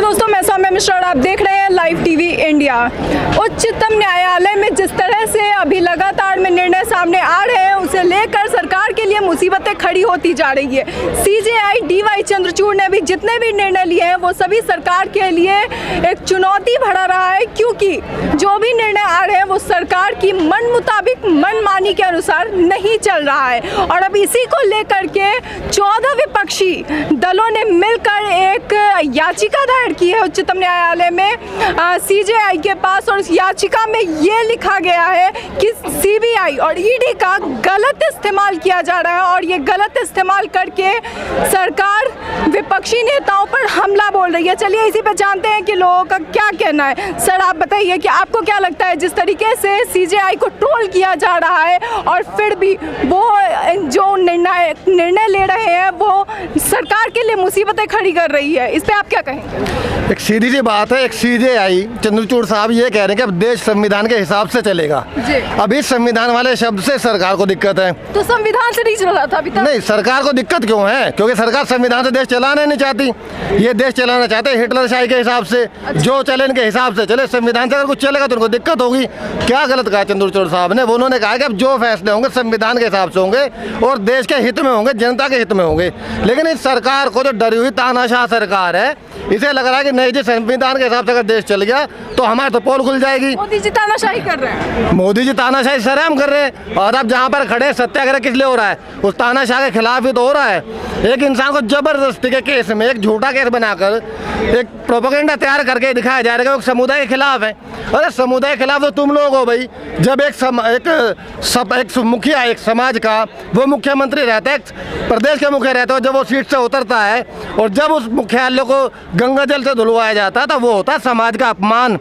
दोस्तों, मैं सौम्या मिश्रा और आप देख रहे हैं लाइव टीवी इंडिया। उच्चतम न्यायालय में जिस तरह से अभी लगातार में निर्णय सामने आ रहे हैं, उसे लेकर सरकार के लिए मुसीबतें खड़ी होती जा रही है। सीजेआई डीवाई चंद्रचूड़ ने भी जितने भी निर्णय लिए हैं वो सभी सरकार के लिए एक चुनौती भरा रहा है, क्योंकि जो भी निर्णय आ रहे हैं वो सरकार की मन मुताबिक मनमानी के अनुसार नहीं चल रहा है। और अब इसी को लेकर के 14 विपक्षी दलों ने मिलकर एक याचिका दायर की है उच्चतम न्यायालय में सीजेआई के पास, और इस याचिका में ये लिखा गया है कि सीबीआई और ईडी का गलत इस्तेमाल किया जा रहा है और ये गलत इस्तेमाल करके सरकार विपक्षी नेताओं पर हमला बोल रही है। चलिए इसी पे जानते हैं कि लोगों का क्या कहना है। सर, आप बताइए कि आपको क्या लगता है, जिस तरीके से सीजेआई को ट्रोल किया जा रहा है और फिर भी वो जो निर्णय ले रहे हैं वो सरकार के लिए मुसीबतें खड़ी कर रही है, इस पे आप क्या कहेंगे? एक सीधी सी बात है, एक सीजेआई चंद्रचूड़ साहब ये कह रहे हैं कि अब देश संविधान के हिसाब से चलेगा। अब इस संविधान वाले शब्द से सरकार को दिक्कत है। तो संविधान से नहीं चल रहा था अभी तक? नहीं, सरकार को दिक्कत क्यों है? क्योंकि सरकार संविधान से देश चलाना नहीं चाहती। ये देश चलाना चाहते हैं हिटलरशाही के हिसाब से। जो चले इनके हिसाब से चले। संविधान से अगर कुछ चलेगा तो उनको दिक्कत होगी। क्या गलत कहा चंद्रचूड़ साहब ने? उन्होंने कहा कि अब जो फैसले होंगे संविधान के हिसाब से होंगे और देश के हित में होंगे, जनता के हित में होंगे। लेकिन इस सरकार को, जो डरी हुई तानाशाह सरकार है, इसे लग रहा है कि नहीं जी, संविधान के हिसाब से अगर देश चल गया तो हमारे तो पोल खुल जाएगी। मोदी जी तानाशाही कर रहे हैं। मोदी जी तानाशाही सरेआम कर रहे हैं। और अब जहाँ पर खड़े सत्याग्रह किस लिए हो रहा है? उस तानाशाह के खिलाफ ही तो हो रहा है। एक इंसान को जबरदस्ती के केस में, एक झूठा केस बनाकर एक प्रोपेगेंडा तैयार करके दिखाया जा रहा है कि वो समुदाय के खिलाफ है। अरे समुदाय के खिलाफ तो तुम लोग हो भाई। जब एक मुखिया एक समाज का वो मुख्यमंत्री रहता है, प्रदेश के मुखिया रहता है, जब वो सीट से उतरता है और जब उस मुख्यालय को गंगा जल से धुलवाया जाता है तो वो होता है समाज का अपमान।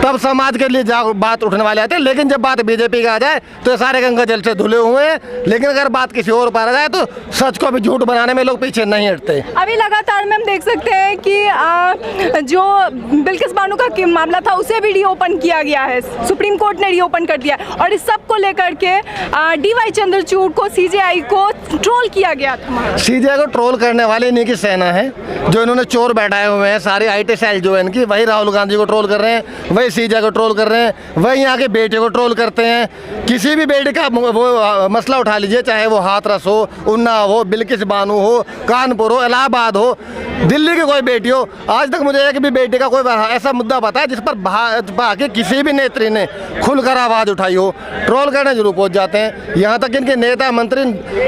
तब समाज के लिए बात उठने वाले आते हैं। लेकिन जब बात बीजेपी का आ जाए तो ये सारे गंगा जल से धुले हुए हैं। लेकिन अगर बात किसी और पर आ जाए तो सच को भी झूठ बनाने में लोग पीछे नहीं हटते। अभी लगातार में हम देख सकते हैं कि जो बिल्किस बानो का मामला था उसे भी रीओपन किया गया है, सुप्रीम कोर्ट ने रीओपन कर दिया। और इस सब को लेकर के डीवाई चंद्रचूड़ को, सीजेआई को ट्रोल किया गया था। सीजेआई को ट्रोल करने वाले इन्हीं की सेना है, जो इन्होंने चोर बैठाए हुए हैं। सारी IT सेल जो है इनकी, वही राहुल गांधी को ट्रोल कर रहे हैं, वही सीजेआई को ट्रोल कर रहे हैं, वही यहाँ के बेटे को ट्रोल करते हैं। किसी भी बेटे का वो मसला उठा लीजिए, चाहे वो हाथरस हो, उन्नाव हो, बिल्किस बानो हो, कानपुर हो, इलाहाबाद हो, दिल्ली की कोई बेटी हो, आज तक मुझे एक भी बेटी का कोई ऐसा मुद्दा पता है जिस पर भाजपा के किसी भी नेत्री ने खुलकर आवाज़ उठाई हो। ट्रोल करने जरूर पहुँच जाते हैं। यहाँ तक इनके नेता मंत्री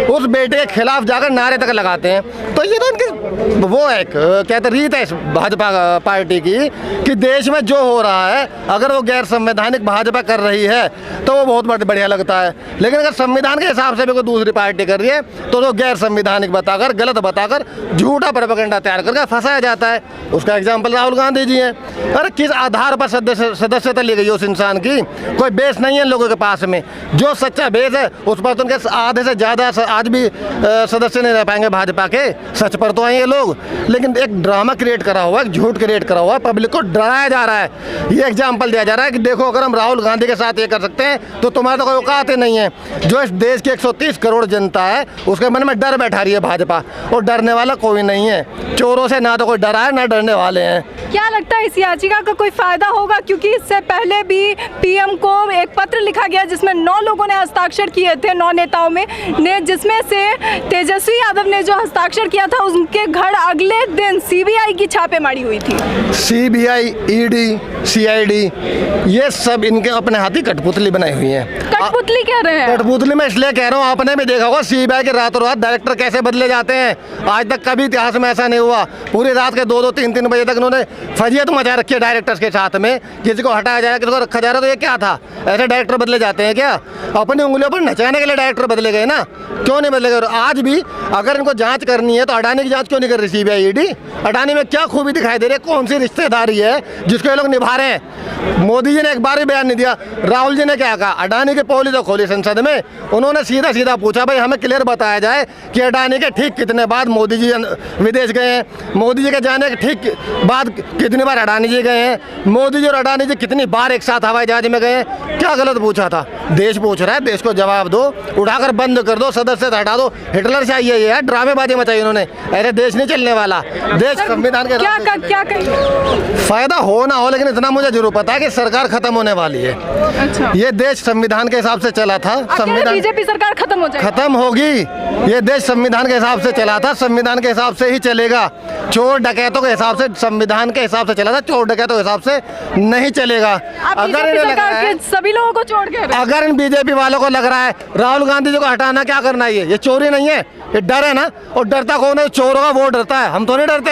उस बेटे के खिलाफ जाकर नारे तक लगाते हैं। तो ये तो इनकी वो एक कहते रीत है इस भाजपा पार्टी की, कि देश में जो हो रहा है अगर वो गैर संवैधानिक भाजपा कर रही है तो वो बहुत बढ़िया लगता है। लेकिन अगर संविधान के हिसाब से भी कोई दूसरी पार्टी कर रही है तो वो गैर संवैधानिक बताकर, गलत बताकर, झूठा प्रोपेगेंडा तैयार करके फंसाया जाता है। उसका एग्जाम्पल राहुल गांधी जी हैं। अरे किस आधार पर सदस्यता ली गई उस इंसान की? कोई बेस नहीं है लोगों के पास में। जो सच्चा बेस है उस पर तो उनके आधे से ज़्यादा आज भी सदस्य नहीं रह पाएंगे भाजपा के। सच पर तो आएंगे लोग, लेकिन एक ड्रामा क्रिएट करा हुआ है, झूठ क्रिएट करा हुआ है, पब्लिक को डराया जा रहा है। ये एग्जाम्पल दिया जा रहा है कि देखो, अगर हम राहुल गांधी के साथ ये कर सकते हैं तो तुम्हारा तो कोई औकात ही नहीं है। जो इस देश की 130 करोड़ जनता है उसके मन में डर बैठा रही है भाजपा, और डरने वाला कोई नहीं है। चोरों से ना तो कोई डरा है ना डरने वाले हैं। क्या लगता है इस याचिका का कोई फायदा होगा? क्योंकि इससे पहले भी पीएम को एक पत्र लिखा गया जिसमें 9 लोगों ने हस्ताक्षर किए थे, 9 नेताओं में ने, जिसमें से तेजस्वी यादव ने जो हस्ताक्षर किया था उनके घर अगले दिन सीबीआई की छापेमारी हुई थी। सीबीआई, ईडी, सीआईडी, ये सब इनके अपने हाथी कठपुतली बनाई हुई है। कठपुतली कह रहे हैं? कठपुतली मैं इसलिए कह रहा हूँ, आपने भी देखा होगा सीबीआई के रातों रात डायरेक्टर कैसे बदले जाते हैं। आज तक कभी इतिहास में ऐसा नहीं हुआ। पूरी रात के 2-2, 3-3 बजे तक उन्होंने फजीयत मचा रखी है डायरेक्टर्स के साथ में। किसी को हटाया जाए, किसी को रखा जा रहा, तो ये क्या था? ऐसे डायरेक्टर बदले जाते हैं क्या? अपनी उंगलियों पर नचाने के लिए डायरेक्टर बदले गए ना, क्यों नहीं बदले गए? आज भी अगर इनको जांच करनी है तो अडानी की जांच क्यों नहीं कर रही सीबीआई, ईडी? अडानी में क्या खूबी दिखाई दे रही है? कौन सी रिश्तेदारी है जिसको ये लोग निभा रहे हैं? मोदी जी ने एक बार भी बयान नहीं दिया। राहुल जी ने क्या कहा, अडानी की पोली तो खोली संसद में, उन्होंने सीधा सीधा पूछा भाई हमें क्लियर बताया जाए कि अडानी के ठीक कितने बाद मोदी जी विदेश गए हैं, मोदी जी के जाने के ठीक बाद कितनी बार अडानी जी गए हैं, मोदी जी और अडानी जी कितनी बार एक साथ हवाई जहाज में गए हैं, क्या गलत पूछा था? देश पूछ रहा है, देश को जवाब दो, उठाकर बंद कर दो, सदस्यता हटा दो। हिटलर चाहिए ये है, ड्रामेबाजी मचाई उन्होंने, ऐसे देश नहीं चलने वाला। देश संविधान के क्या फायदा हो ना हो, लेकिन इतना मुझे जरूर पता है कि सरकार खत्म होने वाली है। अच्छा, ये देश संविधान के हिसाब से चला था, संविधान बीजेपी सरकार खत्म हो जाएगी, खत्म होगी। ये देश संविधान के हिसाब से चला था, संविधान के हिसाब से ही चलेगा। चोर डकैतों के हिसाब से, संविधान के हिसाब से चला था, चोर डकैतों के हिसाब से नहीं चलेगा। अगर इन्हें लग रहा है सभी लोगों को छोड़ के, अगर इन बीजेपी वालों को लग रहा है राहुल गांधी जी को हटाना क्या करना है, ये चोरी नहीं है, ये डर है ना। और डरता कौन है? चोर होगा वो डरता है, हम तो नहीं डरते।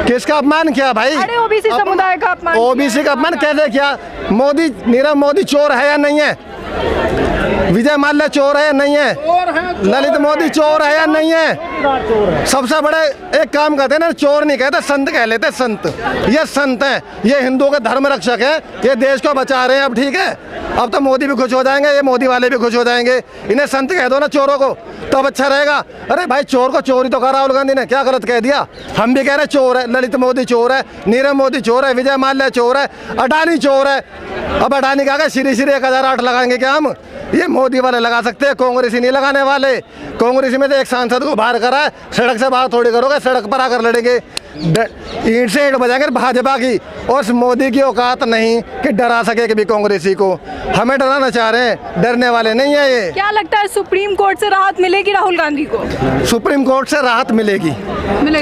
किसका अपमान किया भाई? ओबीसी समुदाय का अपमान। ओबीसी का अपमान कैसे किया? मोदी, नीरव मोदी चोर है या नहीं है? विजय माल्या चोर है या नहीं है? ललित मोदी चोर है या नहीं है? सबसे बड़े एक काम करते हैं ना, चोर नहीं कहते, संत कह लेते। संत, ये संत हैं, ये हिंदुओं के धर्म रक्षक हैं, ये देश को बचा रहे हैं। अब ठीक है, अब तो मोदी भी खुश हो जाएंगे, ये मोदी वाले भी खुश हो जाएंगे। इन्हें संत कह दो ना चोरों को, तब अच्छा रहेगा। अरे भाई चोर को चोरी तो करा राहुल गांधी ने, क्या गलत कह दिया? हम भी कह रहे चोर है, ललित मोदी चोर है, नीरव मोदी चोर है, विजय माल्या चोर है, अडानी चोर है। अब अडानी कहा श्री श्री 1008 लगाएंगे क्या हम? ये मोदी वाले लगा सकते हैं, कांग्रेसी नहीं लगाने वाले। कांग्रेसी में तो एक सांसद को बाहर करा है, सड़क से बाहर थोड़ी करोगे, सड़क पर आकर लड़ेंगे, ईंट से ईंट बजाएंगे भाजपा की। और मोदी की औकात नहीं कि डरा सके कभी कांग्रेसी को। हमें डराना चाह रहे हैं, डरने वाले नहीं है ये। क्या लगता है सुप्रीम कोर्ट से राहत मिलेगी राहुल गांधी को? सुप्रीम कोर्ट से राहत मिलेगी।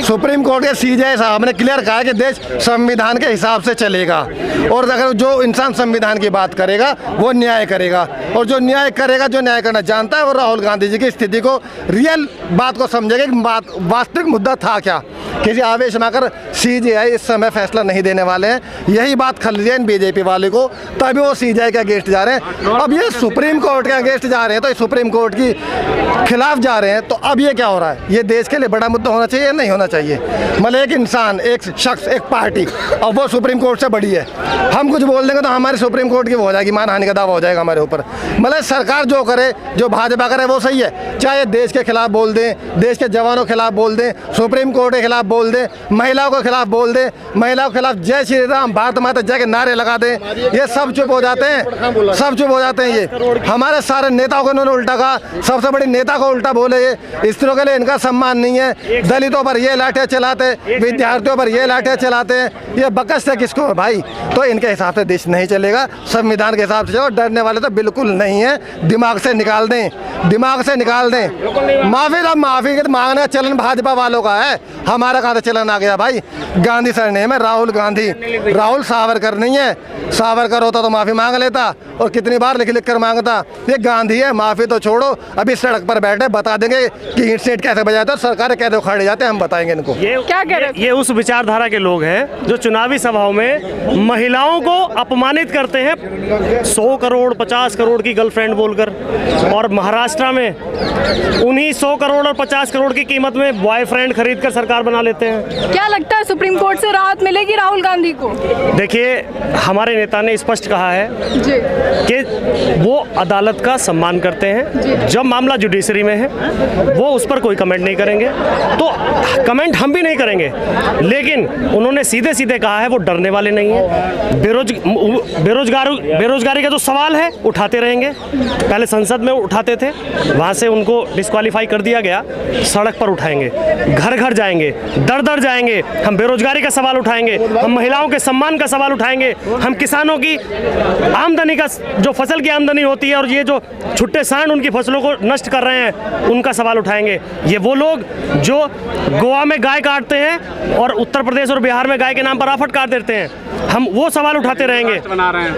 सुप्रीम कोर्ट के सीजे साहब ने क्लियर कहा कि देश संविधान के हिसाब से चलेगा, और अगर जो इंसान संविधान की बात करेगा वो न्याय करेगा, और जो न्याय करेगा, जो न्याय करना जानता है, वो राहुल गांधी जी की स्थिति को, रियल बात को समझेगा कि बात वास्तविक मुद्दा था क्या। किसी आवेश में आकर सीजीआई इस समय फैसला नहीं देने वाले हैं, यही बात खल रही है इन बीजेपी वाले को, तभी वो सीजीआई के अगेंस्ट जा रहे हैं। अब ये सुप्रीम कोर्ट के अगेंस्ट जा रहे हैं, तो सुप्रीम कोर्ट की खिलाफ जा रहे हैं, तो अब ये क्या हो रहा है? ये देश के लिए बड़ा मुद्दा होना चाहिए, नहीं होना चाहिए? मतलब एक इंसान, एक शख्स, एक पार्टी, अब वो सुप्रीम कोर्ट से बड़ी है, हम कुछ बोल देंगे तो हमारी सुप्रीम कोर्ट की वो हो जाएगी, मानहानि का दावा हो जाएगा हमारे ऊपर। मतलब सरकार जो करे, जो भाजपा करे वो सही है, चाहे देश के खिलाफ बोल दें, देश के जवानों के खिलाफ बोल दें, सुप्रीम कोर्ट के खिलाफ बोल दें, महिलाओं के खिलाफ बोल दें, महिलाओं के खिलाफ जय श्री राम, भारत माता जय के नारे लगा दें, ये सब चुप हो जाते हैं, सब चुप हो जाते हैं। ये हमारे सारे नेताओं को इन्होंने उल्टा कहा, सबसे बड़ी नेता को उल्टा बोले, ये स्त्रियों के लिए इनका सम्मान नहीं है, दलितों पर ये लाठियाँ चलाते, विद्यार्थियों पर ये लाठियाँ चलाते हैं, ये बकस है किसको है भाई? तो इनके हिसाब से देश नहीं चलेगा, संविधान के हिसाब से चलो। डरने वाले तो बिल्कुल नहीं है, दिमाग से निकाल दें, दिमाग से निकाल दें। माफी तो माफी के मांगने का चलन भाजपा वालों का है, हमारा कहाँ से चलन आ गया भाई? गांधी सरनेम है, राहुल गांधी। राहुल सावरकर नहीं है, सावरकर होता तो माफी मांग लेता, और कितनी बार लिख लिख कर मांगता। ये गांधी है, माफी तो छोड़ो, अभी सड़क पर बैठे बता देंगे कि ईंट से ईंट कैसे बजाते और सरकार कैसे उखाड़े जाते हैं, हम बताएंगे इनको। क्या कह रहे? ये उस विचारधारा के लोग हैं जो चुनावी सभाओं में महिलाओं को अपमानित करते हैं 100 करोड़ 50 करोड़ की गर्लफ्रेंड बोलकर, और महाराष्ट्र में उन्हीं 100 करोड़ और 50 करोड़ की कीमत में बॉयफ्रेंड खरीद कर सरकार बना लेते हैं। क्या लगता है सुप्रीम कोर्ट से राहत मिलेगी राहुल गांधी को? देखिए, हमारे नेता ने स्पष्ट कहा है जी कि वो अदालत का सम्मान करते हैं, जब मामला जुडिशरी में है वो उस पर कोई कमेंट नहीं करेंगे, तो कमेंट हम भी नहीं करेंगे, लेकिन उन्होंने सीधे सीधे कहा है वो डरने वाले नहीं हैं। बेरोजगारी का जो सवाल है उठाते रहेंगे, पहले संसद में उठाते थे, वहाँ से उनको डिस्क्वालीफाई कर दिया गया, सड़क पर उठाएंगे, घर घर जाएंगे, दर दर जाएंगे, हम बेरोजगारी का सवाल उठाएंगे, हम महिलाओं के सम्मान का सवाल उठाएंगे, हम किसानों की आमदनी का, जो फसल की आमदनी होती है और ये जो छुट्टे सांड उनकी फसलों को नष्ट कर रहे हैं, उनका सवाल उठाएंगे। ये वो लोग जो गोवा में गाय काटते हैं और उत्तर प्रदेश और बिहार में गाय के नाम पर आफत काट देते हैं, हम वो सवाल उठाते रहेंगे। बना रहे हैं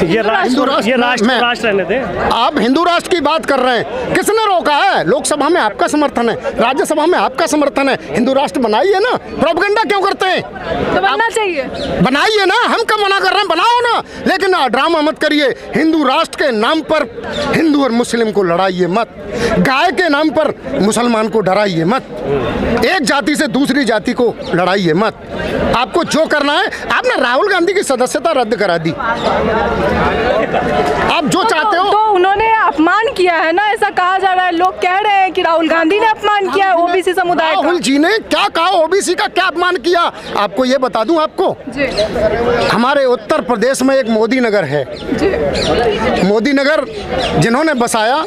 ये राष्ट्र रहने दें। आप हिंदू राष्ट्र की बात कर रहे हैं, किसने रोका है? लोकसभा में आपका समर्थन है, राज्यसभा में आपका समर्थन है, हिंदू राष्ट्र बनाइए ना, प्रोपेगेंडा क्यों करते हैं? तो बनना चाहिए। बनाइए ना, हम कब मना कर रहे हैं, बनाओ ना, लेकिन ड्रामा मत करिए। हिंदू राष्ट्र के नाम पर हिंदू और मुस्लिम को लड़ाइए मत, गाय के नाम पर मुसलमान को डराइए मत, एक जाति से दूसरी जाति को लड़ाइए मत। आपको जो करना है, आपने राहुल गांधी की सदस्यता रद्द करा दी, आप जो चाहते हो। तो उन्होंने अपमान किया है ना, ऐसा कहा जा रहा है, लोग कह रहे हैं कि राहुल गांधी ने अपमान किया है ओबीसी समुदाय का। राहुल जी ने क्या कहा, ओबीसी का क्या अपमान किया? आपको ये बता दूं आपको, जी हमारे उत्तर प्रदेश में एक मोदी नगर है, जी मोदी नगर जिन्होंने बसाया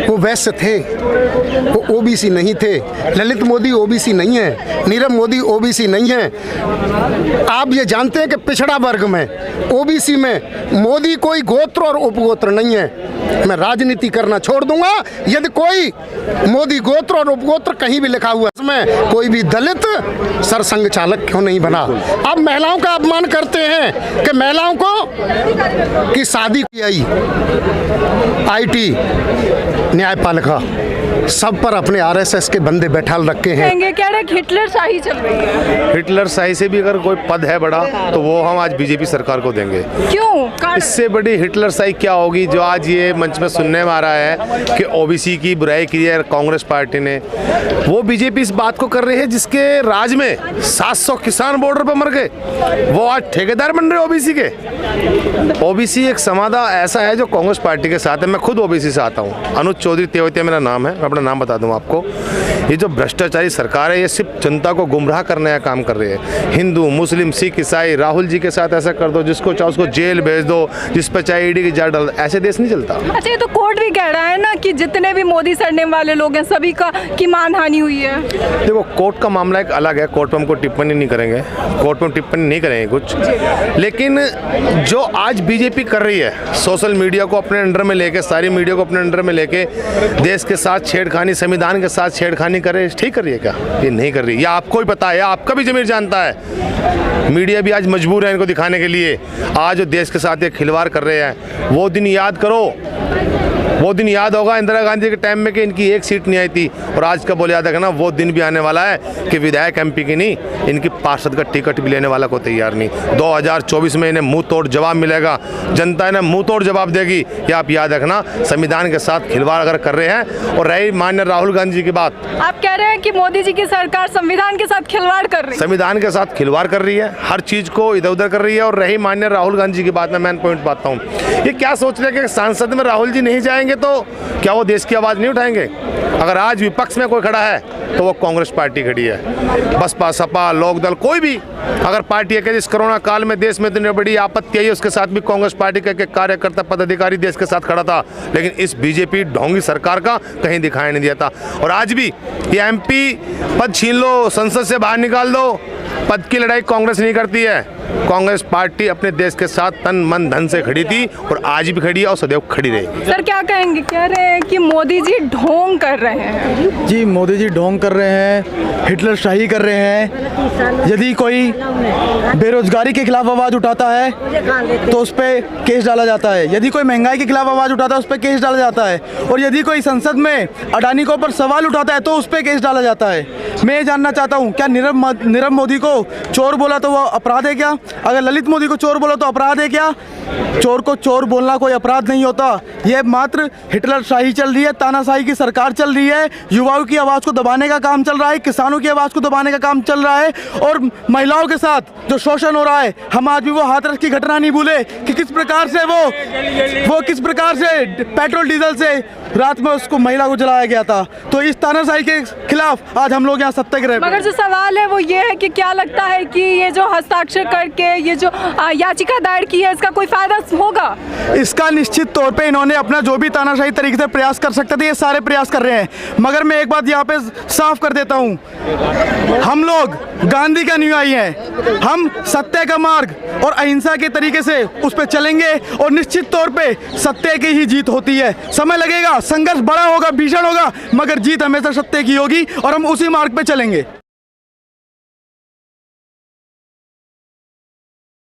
वो वैश्य थे, वो ओबीसी नहीं थे। ललित मोदी ओबीसी नहीं है, नीरव मोदी ओबीसी नहीं है। आप ये जानते हैं कि पिछड़ा वर्ग में, ओबीसी में मोदी कोई गोत्र और उपगोत्र नहीं है। मैं राजनीति करना छोड़ दूंगा यदि कोई मोदी गोत्र और उपगोत्र कहीं भी लिखा हुआ है। इसमें कोई भी दलित सरसंघ चालक क्यों नहीं बना? अब महिलाओं का अपमान करते हैं कि महिलाओं को की शादी की आई, आईटी, न्यायपालिका, सब पर अपने आरएसएस के बंदे बैठाल रखे हैं। कहेंगे, कह रहे हैं कि हिटलर शाही चल रही है। हिटलर शाही से भी अगर कोई पद है बड़ा तो वो हम आज बीजेपी सरकार को देंगे। क्यों? इससे बड़ी हिटलर शाही क्या होगी जो आज ये मंच में सुनने में आ रहा है कि ओबीसी की बुराई की है कांग्रेस पार्टी ने। वो बीजेपी इस बात को कर रही है जिसके राज में 700 किसान बॉर्डर पर मर गए, वो आज ठेकेदार बन रहे ओबीसी के। ओबीसी एक समादा ऐसा है जो कांग्रेस पार्टी के साथ है। मैं खुद ओबीसी से आता हूँ, अनुज चौधरी तेवतिया मेरा नाम है, अपना नाम बता दूं आपको। ये जो भ्रष्टाचारी सरकार है ये सिर्फ जनता को गुमराह करने का काम कर रही है। हिंदू, मुस्लिम, सिख, ईसाई, राहुल जी के साथ ऐसा कर दो, जिसको चाहे उसको जेल भेज दो, जिस पर चाहे ईडी की जांच डाल दो, ऐसे देश नहीं चलता। अच्छा, ये तो कोर्ट भी कह रहा है ना कि जितने भी मोदी सरने वाले लोग हैं सभी का की मानहानि हुई है। देखो, कोर्ट का मामला एक अलग है, कोर्ट पर हमको टिप्पणी नहीं करेंगे, कोर्ट में टिप्पणी नहीं करेंगे कुछ। लेकिन जो आज बीजेपी कर रही है, सोशल मीडिया को अपने अंडर में लेके, सारी मीडिया को अपने अंडर में लेके देश के साथ छेड़खानी, संविधान के साथ छेड़खानी करे, ठीक कर रही है क्या? ये नहीं कर रही, ये आपको ही पता है, आपका भी ज़मीर जानता है। मीडिया भी आज मजबूर है इनको दिखाने के लिए। आज जो देश के साथ ये खिलवाड़ कर रहे हैं, वो दिन याद करो, वो दिन याद होगा इंदिरा गांधी के टाइम में कि इनकी एक सीट नहीं आई थी, और आज का बोल याद है ना, वो दिन भी आने वाला है कि विधायक एमपी की नहीं, इनकी पार्षद का टिकट भी लेने वाला को तैयार नहीं। 2024 में इन्हें मुंह तोड़ जवाब मिलेगा, जनता इन्हें मुंह तोड़ जवाब देगी। ये आप याद रखना, संविधान के साथ खिलवाड़ अगर कर रहे हैं। और रही माननीय राहुल गांधी जी की बात, आप कह रहे हैं कि मोदी जी की सरकार संविधान के साथ खिलवाड़ कर रही है। संविधान के साथ खिलवाड़ कर रही है, हर चीज़ को इधर उधर कर रही है। और रही माननीय राहुल गांधी जी की बात, मैं मेन पॉइंट पाता हूँ, ये क्या सोच रहे हैं कि सांसद में राहुल जी नहीं जाएंगे तो क्या वो देश की आवाज़ नहीं उठाएंगे? अगर आज विपक्ष में कोई खड़ा है तो वो कांग्रेस पार्टी खड़ी है। बसपा, सपा, लोकदल, कोई भी अगर पार्टी है कि इस कोरोना काल में देश में इतनी बड़ी आपत्ति आई, उसके साथ भी कांग्रेस पार्टी के कार्यकर्ता, पदाधिकारी देश के साथ खड़ा था। लेकिन इस बीजेपी ढोंगी सरकार का कहीं दिखाई नहीं दिया था। और आज भी ये एमपी पद छीन लो, संसद से बाहर निकाल दो, पद की लड़ाई कांग्रेस नहीं करती है। कांग्रेस पार्टी अपने देश के साथ तन मन धन से खड़ी थी और आज भी खड़ी है और सदैव खड़ी रहेगी। सर क्या कहेंगे, कह रहे हैं कि मोदी जी ढोंग कर रहे हैं। जी, मोदी जी ढोंग कर रहे हैं, हिटलर शाही कर रहे हैं। यदि कोई बेरोजगारी के खिलाफ आवाज़ उठाता है तो उस पर केस डाला जाता है, यदि कोई महंगाई के खिलाफ आवाज़ उठाता है उस पर केस डाला जाता है, और यदि कोई संसद में अडानी के ऊपर सवाल उठाता है तो उस पर केस डाला जाता है। मैं ये जानना चाहता हूँ, क्या नीरव मोदी को चोर बोला तो वो अपराध है क्या? अगर ललित मोदी को चोर बोला तो अपराध है क्या? चोर को चोर बोलना कोई अपराध नहीं होता। ये मात्र हिटलर शाही चल रही है, तानाशाही की सरकार चल रही है। युवाओं की आवाज़ को दबाने का काम चल रहा है, किसानों की आवाज़ को दबाने का काम चल रहा है, और महिलाओं के साथ जो शोषण हो रहा है, हम आज भी वो हाथरस की घटना नहीं भूले कि किस प्रकार से वो किस प्रकार से पेट्रोल डीजल से रात में उसको महिला को जलाया गया था। तो इस तानाशाही के खिलाफ आज हम लोग यहाँ सत्याग्रह। मगर जो सवाल है वो ये है कि क्या लगता है कि ये जो हस्ताक्षर करके ये जो याचिका दायर की है, इसका कोई फायदा होगा? इसका निश्चित तौर पे इन्होंने अपना जो भी तानाशाही तरीके से प्रयास कर सकते थे, ये सारे प्रयास कर रहे हैं। मगर मैं एक बात यहाँ पे साफ कर देता हूँ, हम लोग गांधी का अनुयायी हैं। हम सत्य का मार्ग और अहिंसा के तरीके से उस पर चलेंगे और निश्चित तौर पे सत्य की ही जीत होती है। समय लगेगा, संघर्ष बड़ा होगा, भीषण होगा, मगर जीत हमेशा सत्य की होगी और हम उसी मार्ग पे चलेंगे।